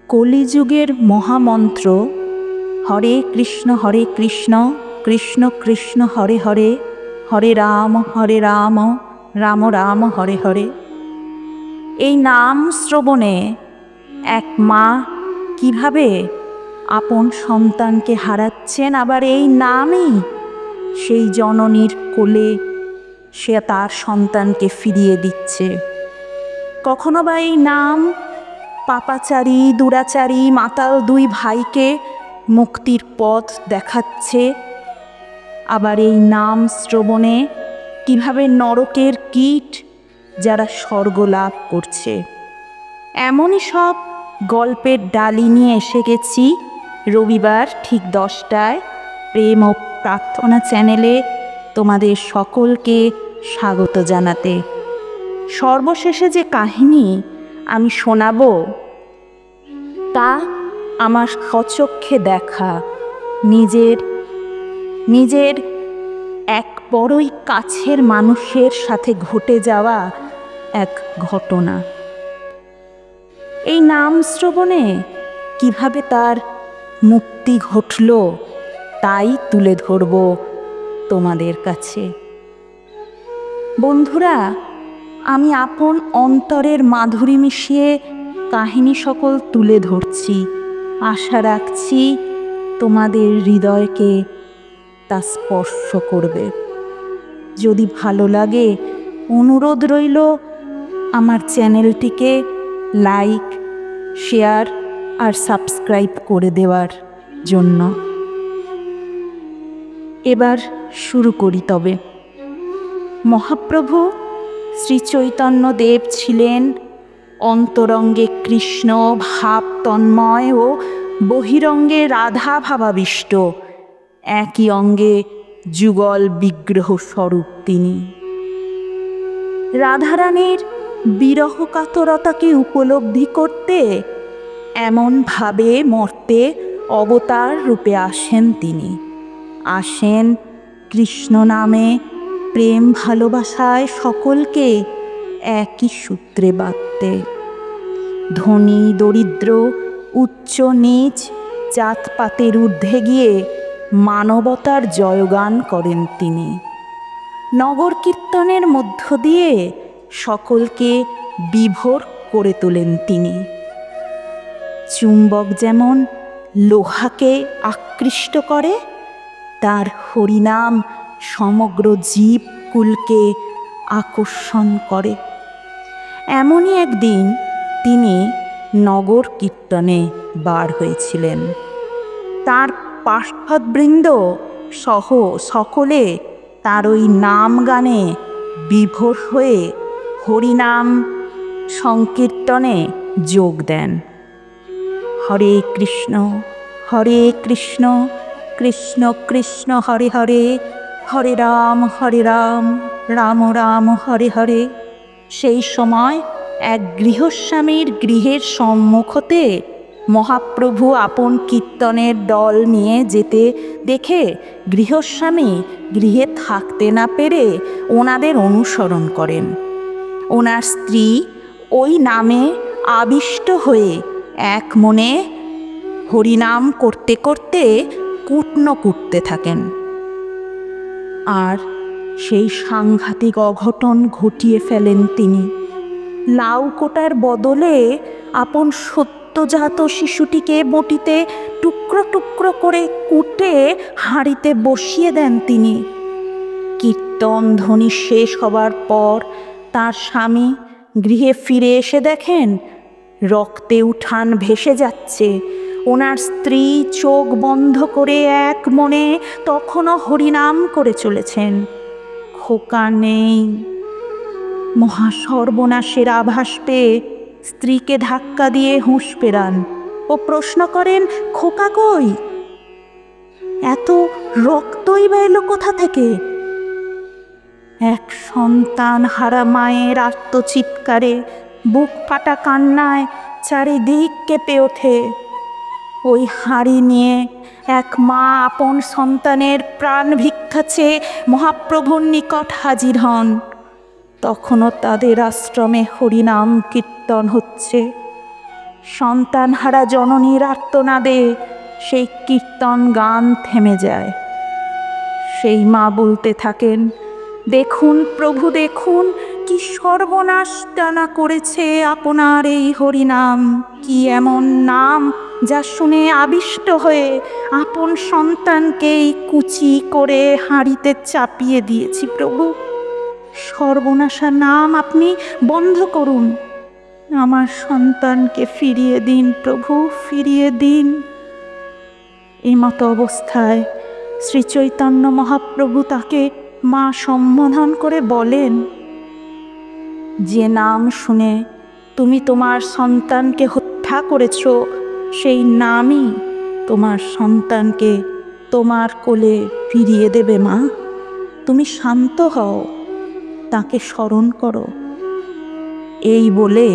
কলিযুগের মহামন্ত্র হরে কৃষ্ণ কৃষ্ণ কৃষ্ণ হরে হরে, হরে রাম রাম রাম হরে হরে। এই নাম শ্রবণে এক মা কিভাবে আপন সন্তানকে হারাচ্ছেন, আবার এই নামই সেই জননীর কোলে সে তার সন্তানকে ফিরিয়ে দিচ্ছে। কখনো বা এই নাম পাপাচারী দুরাচারী মাতাল দুই ভাইকে মুক্তির পথ দেখাচ্ছে, আবার এই নাম শ্রবণে কিভাবে নরকের কীট যারা স্বর্গ লাভ করছে। এমনই সব গল্পের ডালি নিয়ে এসে গেছি রবিবার ঠিক 10টায় প্রেম ও প্রার্থনা চ্যানেলে তোমাদের সকলকে স্বাগত জানাতে। সর্বশেষে যে কাহিনী আমি শোনাবো তা আমার স্বচক্ষে দেখা, নিজের এক বড়ই কাছের মানুষের সাথে ঘটে যাওয়া এক ঘটনা। এই নাম শ্রবণে কিভাবে তার মুক্তি ঘটল তাই তুলে ধরব তোমাদের কাছে। বন্ধুরা, আমি আপন অন্তরের মাধুরী মিশিয়ে কাহিনী সকল তুলে ধরছি, আশা রাখছি তোমাদের হৃদয়কে তা স্পর্শ করবে। যদি ভালো লাগে অনুরোধ রইল আমার চ্যানেলটিকে লাইক, শেয়ার আর সাবস্ক্রাইব করে দেওয়ার জন্য। এবার শুরু করি তবে। মহাপ্রভু শ্রী চৈতন্যদেব ছিলেন অন্তরঙ্গে কৃষ্ণ ভাব তন্ময় ও বহিরঙ্গে রাধা ভাবাবিষ্ট, একই অঙ্গে যুগল বিগ্রহ স্বরূপ তিনি। রাধারানীর বিরহ কাতরতাকে উপলব্ধি করতে এমনভাবে মর্তে অবতার রূপে আসেন তিনি। আসেন কৃষ্ণ নামে প্রেম ভালোবাসায় সকলকে একই সূত্রে বাঁধতে। ধনী দরিদ্র উচ্চ নীচ জাতপাতের ঊর্ধ্বে গিয়ে মানবতার জয়গান করেন তিনি। নগর কীর্তনের মধ্য দিয়ে সকলকে বিভোর করে তোলেন তিনি। চুম্বক যেমন লোহাকে আকৃষ্ট করে, তার হরিনাম সমগ্র জীবকুলকে আকর্ষণ করে। এমনই একদিন তিনি নগর কীর্তনে বার হয়েছিলেন। তার পার্শ্বদবৃন্দ সহ সকলে তার ওই নাম গানে বিভোর হয়ে হরিনাম সংকীর্তনে যোগ দেন। হরে কৃষ্ণ কৃষ্ণ কৃষ্ণ হরে হরে, হরে রাম রাম রাম হরে হরে। সেই সময় এক গৃহস্বামীর গৃহের সম্মুখ হতে মহাপ্রভু আপন কীর্তনের দল নিয়ে যেতে দেখে গৃহস্বামী গৃহে থাকতে না পেরে ওনাদের অনুসরণ করেন। ওনার স্ত্রী ওই নামে আবিষ্ট হয়ে এক মনে হরিনাম করতে করতে কুটনো কুটতে থাকেন। আর সেই সাংঘাতিক অঘটন ঘটিয়ে ফেলেন তিনি। লাউ কোটার বদলে আপন সদ্যজাত শিশুটিকে বটিতে টুকরো টুকরো করে কুটে হাঁড়িতে বসিয়ে দেন তিনি। কীর্তন ধ্বনি শেষ হবার পর তার স্বামী গৃহে ফিরে এসে দেখেন রক্তে উঠান ভেসে যাচ্ছে। ওনার স্ত্রী চোখ বন্ধ করে এক মনে তখনও হরিনাম করে চলেছেন। খোকা নেই। মহাসর্বনাশের আভাস পেয়ে স্ত্রীকে ধাক্কা দিয়ে হুঁশ ফেরান ও প্রশ্ন করেন, খোকা কই? এত রক্তই বা এলো কোথা থেকে? এক সন্তান হারা মায়ের আর্তচিৎকারে বুক ফাটা কান্নায় চারিদিক কেঁপে ওঠে। ওই হাঁড়ি নিয়ে এক মা আপন সন্তানের প্রাণ ভিক্ষা চেয়ে মহাপ্রভুর নিকট হাজির হন। তখনও তাদের আশ্রমে হরিনাম কীর্তন হচ্ছে। সন্তানহারা জননীর আর্তনাদে সেই কীর্তন গান থেমে যায়। সেই মা বলতে থাকেন, দেখুন প্রভু, দেখুন কি সর্বনাশ টানা করেছে আপনার এই হরিনাম। কি এমন নাম যা শুনে আবিষ্ট হয়ে আপন সন্তানকেই কুচি করে হাঁড়িতে চাপিয়ে দিয়েছি প্রভু। সর্বনাশা নাম আপনি বন্ধ করুন। আমার সন্তানকে ফিরিয়ে দিন প্রভু, ফিরিয়ে দিন। এই মতো অবস্থায় শ্রী চৈতন্য মহাপ্রভু তাকে মা সম্বোধন করে বলেন, যে নাম শুনে তুমি তোমার সন্তানকে হত্যা করেছ, সেই নামই তোমার সন্তানকে তোমার কোলে ফিরিয়ে দেবে মা। তুমি শান্ত হও, তাকে স্মরণ করো। এই বলে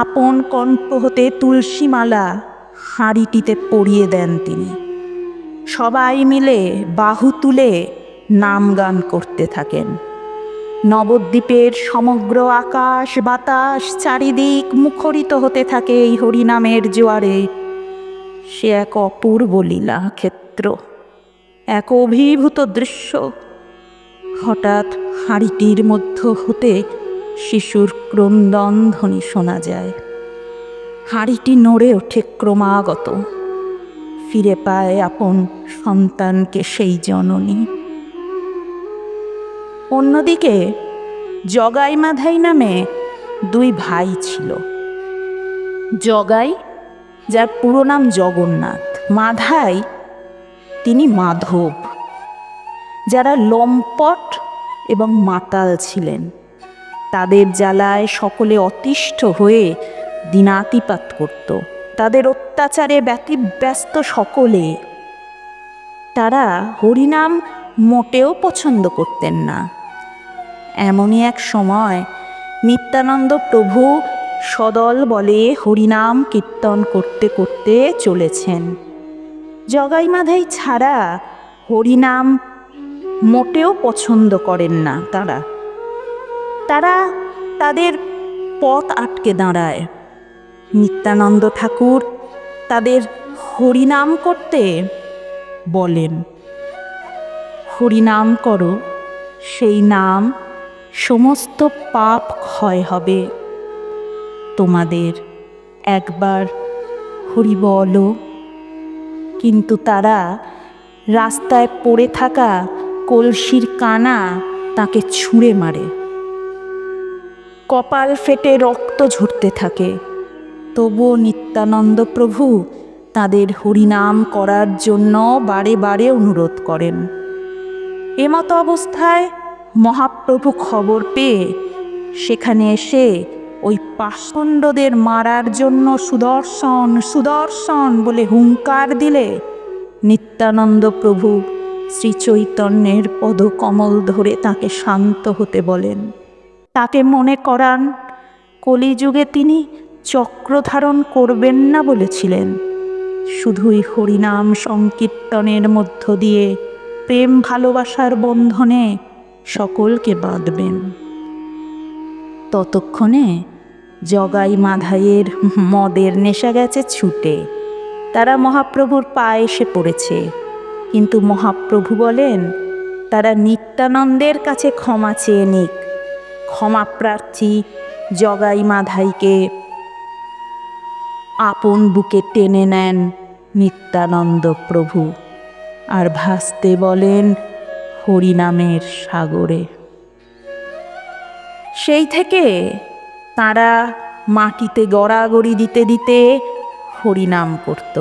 আপন কণ্ঠ হতে তুলসীমালা হাঁড়িটিতে পরিয়ে দেন তিনি। সবাই মিলে বাহু তুলে নাম গান করতে থাকেন। নবদ্বীপের সমগ্র আকাশ বাতাস চারিদিক মুখরিত হতে থাকে এই হরিনামের জোয়ারে। সে এক অপূর্ব লীলা ক্ষেত্র, এক অভিভূত দৃশ্য। হঠাৎ হাঁড়িটির মধ্য হতে শিশুর ক্রন্দন ধ্বনি শোনা যায়। হাঁড়িটি নড়ে ওঠে ক্রমাগত। ফিরে পায় আপন সন্তানকে সেই জননী। অন্যদিকে জগাই মাধাই নামে দুই ভাই ছিল। জগাই, যার পুরো নাম জগন্নাথ, মাধাই তিনি মাধব, যারা লম্পট এবং মাতাল ছিলেন। তাদের জ্বালায় সকলে অতিষ্ঠ হয়ে দিনাতিপাত করত। তাদের অত্যাচারে ব্যতিব্যস্ত সকলে। তারা হরিনাম মোটেও পছন্দ করতেন না। এমনই এক সময় নিত্যানন্দ প্রভু সদল বলে হরিনাম কীর্তন করতে করতে চলেছেন। জগাই মাধাই ছাড়া হরিনাম মোটেও পছন্দ করেন না তারা। তাদের পথ আটকে দাঁড়ায়। নিত্যানন্দ ঠাকুর তাদের হরিনাম করতে বলেন, হরিনাম করো, সেই নাম সমস্ত পাপ ক্ষয় হবে তোমাদের। একবার হরি বলো। কিন্তু তারা রাস্তায় পড়ে থাকা কলসির কানা তাকে ছুঁড়ে মারে। কপাল ফেটে রক্ত ঝরতে থাকে। তবুও নিত্যানন্দ প্রভু তাদের হরিনাম করার জন্য বারে বারে অনুরোধ করেন। এমতো অবস্থায় মহাপ্রভু খবর পেয়ে সেখানে এসে ওই পাষণ্ডদের মারার জন্য সুদর্শন সুদর্শন বলে হুঙ্কার দিলে নিত্যানন্দ প্রভু শ্রী চৈতন্যের পদকমল ধরে তাকে শান্ত হতে বলেন। তাকে মনে করান কলিযুগে তিনি চক্র ধারণ করবেন না বলেছিলেন, শুধুই হরিনাম সংকীর্তনের মধ্য দিয়ে প্রেম ভালোবাসার বন্ধনে সকলকে বাঁধবেন। ততক্ষণে জগাই মাধাইয়ের মদের নেশা গেছে ছুটে। তারা মহাপ্রভুর পায়ে এসে পড়েছে। কিন্তু মহাপ্রভু বলেন তারা নিত্যানন্দের কাছে ক্ষমা চেয়ে নিক। ক্ষমাপ্রার্থী জগাই মাধাইকে আপন বুকে টেনে নেন নিত্যানন্দ প্রভু আর ভাসতে বলেন হরিনামের সাগরে। সেই থেকে তারা মাটিতে গড়াগড়ি দিতে দিতে হরিনাম করত।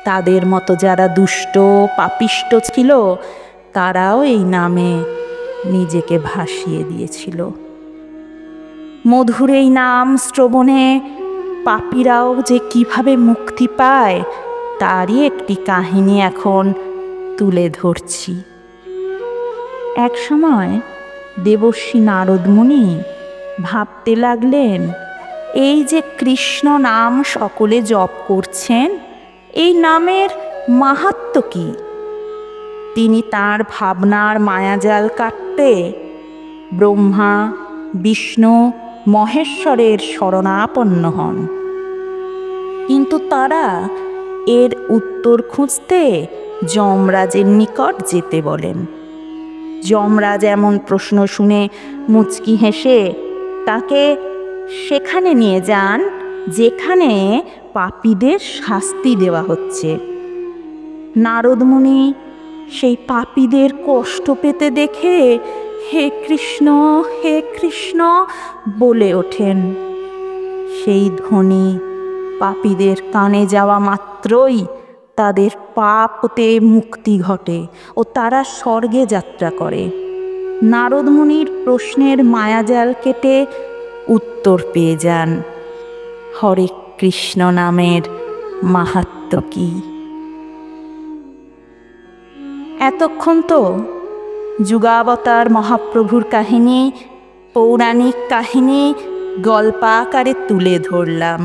তাদের মতো যারা দুষ্ট পাপিষ্ট ছিল তারাও এই নামে নিজেকে ভাসিয়ে দিয়েছিল। মধুর এই নাম শ্রবণে পাপীরাও যে কিভাবে মুক্তি পায় তারই একটি কাহিনী এখন তুলে ধরছি। এক সময় দেবর্ষি নারদ মুনি ভাবতে লাগলেন, এই যে কৃষ্ণ নাম সকলে জপ করছেন, এই নামের মাহাত্ম্য কি? তিনি তার ভাবনার মায়াজাল কাটতে ব্রহ্মা, বিষ্ণু, মহেশ্বরের শরণাপন্ন হন। কিন্তু তারা এর উত্তর খুঁজতে যমরাজের নিকট যেতে বলেন। যমরাজ এমন প্রশ্ন শুনে মুচকি হেসে তাকে সেখানে নিয়ে যান যেখানে পাপীদের শাস্তি দেওয়া হচ্ছে। নারদ মুনি সেই পাপীদের কষ্ট পেতে দেখে হে কৃষ্ণ বলে ওঠেন। সেই ধ্বনি পাপীদের কানে যাওয়া মাত্রই তাদের পাপ হতে মুক্তি ঘটে ও তারা স্বর্গে যাত্রা করে। নারদ মুনির প্রশ্নের মায়াজাল কেটে উত্তর পেয়ে যান। হরে কৃষ্ণ নামের মাহাত্ম্য কি! এতক্ষণ তো যুগাবতার মহাপ্রভুর কাহিনী, পৌরাণিক কাহিনী গল্পাকারে তুলে ধরলাম।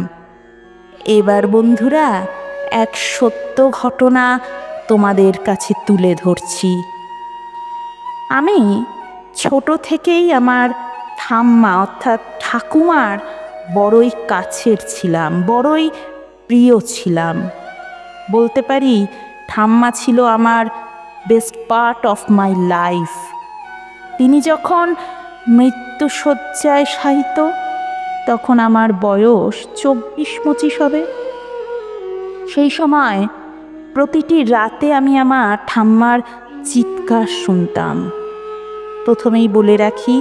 এবার বন্ধুরা এক সত্য ঘটনা তোমাদের কাছে তুলে ধরছি। আমি ছোট থেকেই আমার ঠাম্মা অর্থাৎ ঠাকুমার বড়ই কাছের ছিলাম, বড়ই প্রিয় ছিলাম। বলতে পারি ঠাম্মা ছিল আমার best part of my life. তিনি যখন মৃত্যুশয্যায় শায়িত তখন আমার বয়স 24-25 হবে। সেই সময় প্রতিটি রাতে আমি আমার ঠাম্মার চিৎকার শুনতাম। প্রথমেই বলে রাখি,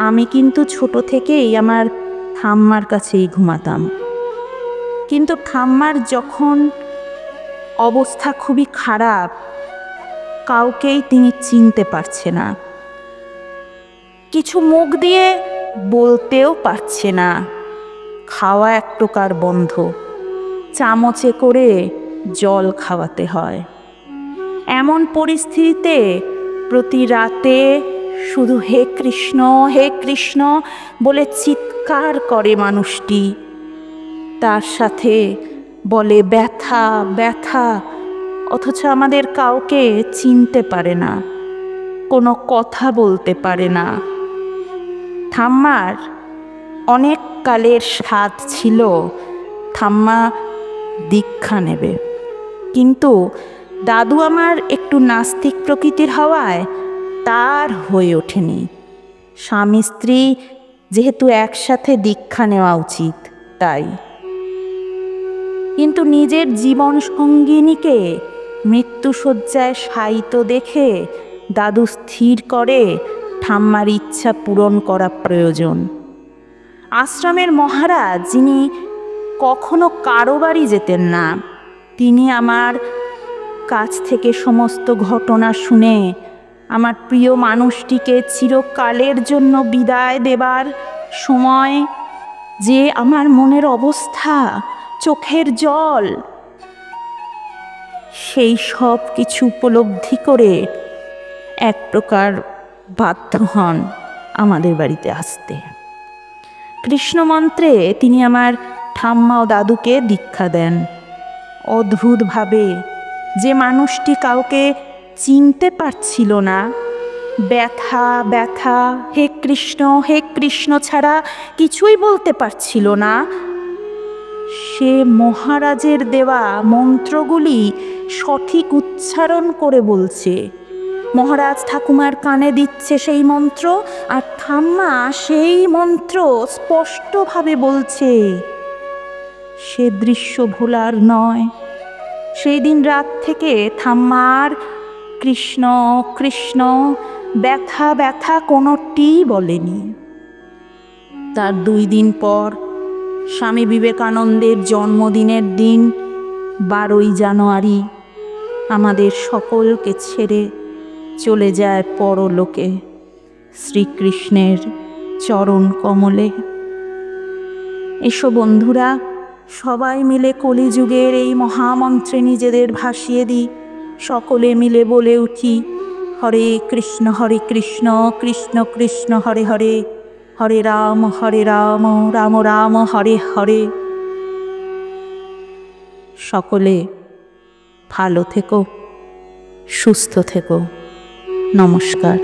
আমি কিন্তু ছোট থেকেই আমার ঠাম্মার কাছেই ঘুমাতাম। কিন্তু ঠাম্মার যখন অবস্থা খুবই খারাপ, কাউকেই তিনি চিনতে পারছে না, কিছু মুখ দিয়ে বলতেও পারছে না, খাওয়া এক প্রকার বন্ধ, চামচে করে জল খাওয়াতে হয়। এমন পরিস্থিতিতে প্রতি রাতে শুধু হে কৃষ্ণ বলে চিৎকার করে মানুষটি। তার সাথে বলে ব্যথা ব্যথা, অথচ আমাদের কাউকে চিনতে পারে না, কোনো কথা বলতে পারে না। ঠাম্মার অনেক কালের স্বাদ ছিল ঠাম্মা দীক্ষা নেবে, কিন্তু দাদু আমার একটু নাস্তিক প্রকৃতির হওয়ায় তার হয়ে ওঠেনি। স্বামী স্ত্রী যেহেতু একসাথে দীক্ষা নেওয়া উচিত তাই। কিন্তু নিজের জীবন সঙ্গিনীকে মৃত্যুশয্যায় শায়িত দেখে দাদু স্থির করে ঠাম্মার ইচ্ছা পূরণ করা প্রয়োজন। আশ্রমের মহারাজ, যিনি কখনো কারো বাড়ি যেতেন না, তিনি আমার কাছ থেকে সমস্ত ঘটনা শুনে আমার প্রিয় মানুষটিকে চিরকালের জন্য বিদায় দেবার সময় যে আমার মনের অবস্থা, চোখের জল, সেই সব কিছু উপলব্ধি করে এক প্রকার বাধ্য হন আমাদের বাড়িতে আসতে। কৃষ্ণ মন্ত্রে তিনি আমার ঠাম্মা ও দাদুকে দীক্ষা দেন। অদ্ভুতভাবে যে মানুষটি কাউকে চিনতে পারছিল না, ব্যথা ব্যথা হে কৃষ্ণ ছাড়া কিছুই বলতে পারছিল না, সে মহারাজের দেওয়া মন্ত্রগুলি সঠিক উচ্চারণ করে বলছে। মহারাজ ঠাকুমার কানে দিচ্ছে সেই মন্ত্র, আর ঠাম্মা সেই মন্ত্র স্পষ্টভাবে বলছে। সে দৃশ্য ভোলার নয়। সেই দিন রাত থেকে ঠাম্মার কৃষ্ণ ব্যথা ব্যথা কোনোটি বলেনি। তার 2 দিন পর স্বামী বিবেকানন্দের জন্মদিনের দিন 12ই জানুয়ারি আমাদের সকলকে ছেড়ে চলে যায় পরলোকে শ্রীকৃষ্ণের চরণ কমলে। এসো বন্ধুরা, সবাই মিলে কলিযুগের এই মহামন্ত্রে নিজেদের ভাসিয়ে দিই। সকলে মিলে বলে উঠি, হরে কৃষ্ণ কৃষ্ণ কৃষ্ণ হরে হরে, হরে রাম রাম রাম হরে হরে। সকলে ভালো থেকো, সুস্থ থেকো। নমস্কার।